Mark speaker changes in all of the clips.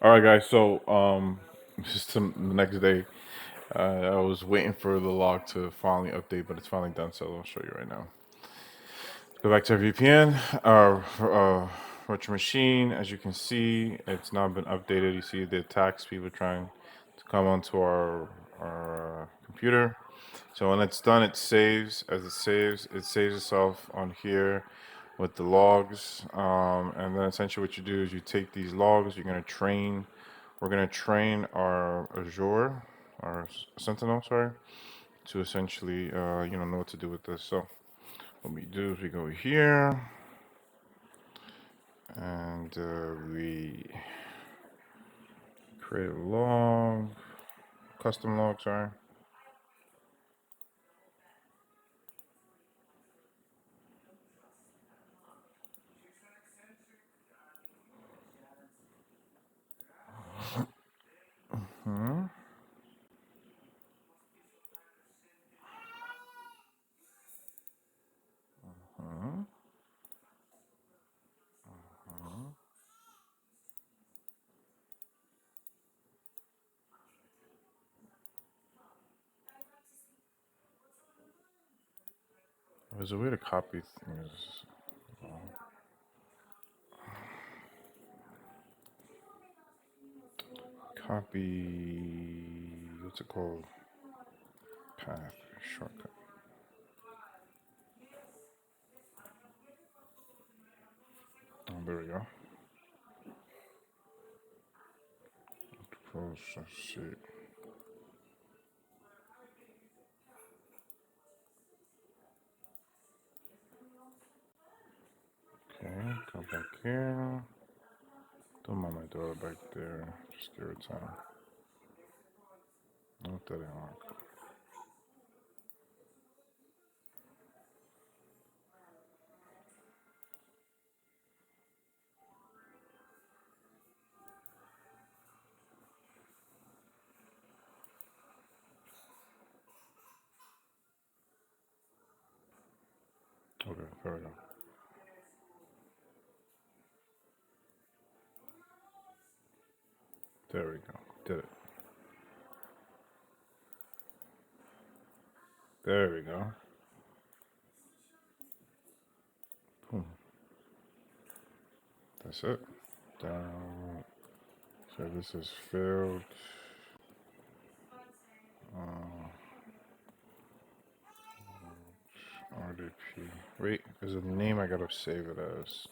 Speaker 1: All right, guys. So, just the next day, I was waiting for the log to finally update, but it's finally done. So I'll show you right now. Go back to our VPN, our virtual machine. As you can see, it's now been updated. You see the attacks people trying to come onto our computer. So when it's done, it saves. As it saves itself on here with the logs. And then essentially what you do is you take these logs. We're gonna train our Azure, our Sentinel, sorry, to essentially know what to do with this. So what we do is we go here and we create a log, custom log, sorry. Hmm. Hmm. Hmm. There's a way to copy things. Copy, what's it called? Path, shortcut. Oh, there we go. Process it. Okay, come back here. Don't mind my daughter back there. Just give her time. Not that didn't work. Okay, there we go. There we go. Did it. There we go. Boom. That's it. Down. So this is failed. RDP. Wait, there's a name I gotta save it as.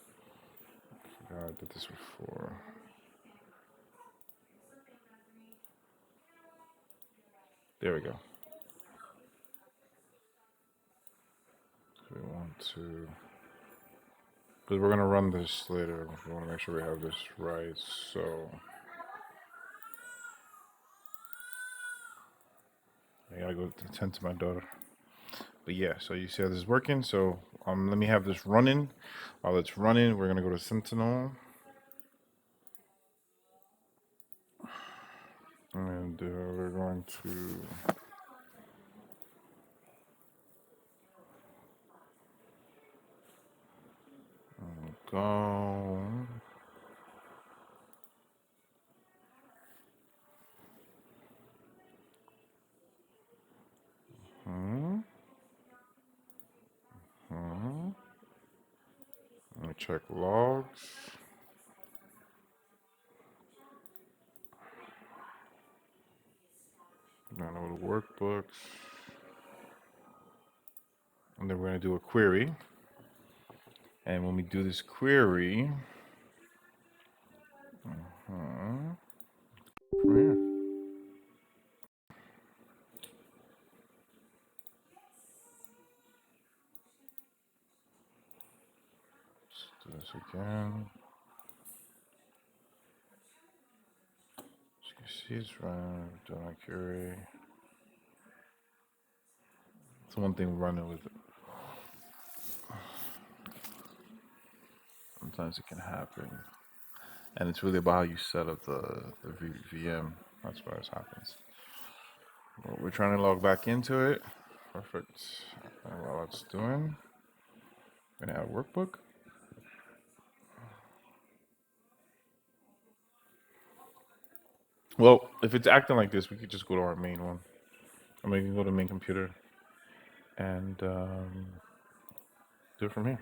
Speaker 1: I forgot I did this before. There we go. So we want to, because we're gonna run this later. We want to make sure we have this right. So I gotta go attend to my daughter. But yeah, so you see how this is working. So let me have this running. While it's running, we're gonna go to Sentinel, and we're going to go. Hmm. Hmm. Let me check logs. Download workbooks. And then we're going to do a query. And when we do this query, from here. Let's do this again. As you can see, it's running. Doing a query. It's one thing running with it. Sometimes it can happen. And it's really about how you set up the VM. That's why this happens. But we're trying to log back into it. Perfect. And while it's doing, we're gonna add a workbook. Well, if it's acting like this, we could just go to our main one. I mean, we can go to main computer and do it from here.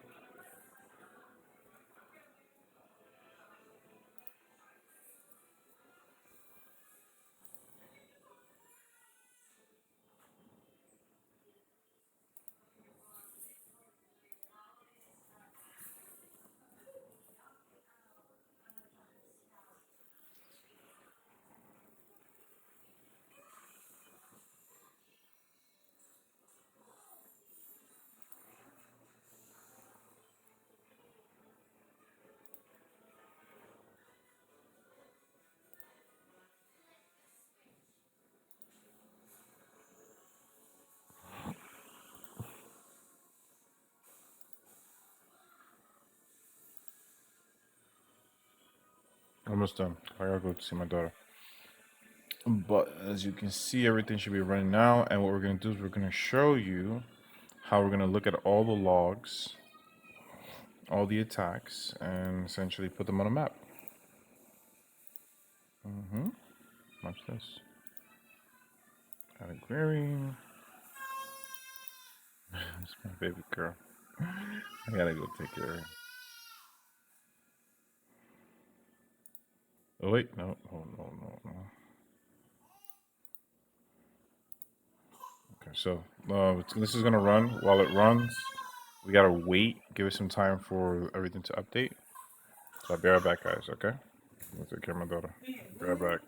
Speaker 1: Almost done. I gotta go to see my daughter. But as you can see, everything should be running now. And what we're gonna do is we're gonna show you how we're gonna look at all the logs, all the attacks, and essentially put them on a map. Watch this. Got a query. It's my baby girl. I gotta go take care of her. Oh wait, no. Okay, so this is gonna run. While it runs, we gotta wait. Give it some time for everything to update. So I'll be right back, guys. Okay. I'll take care of my daughter. Be right back.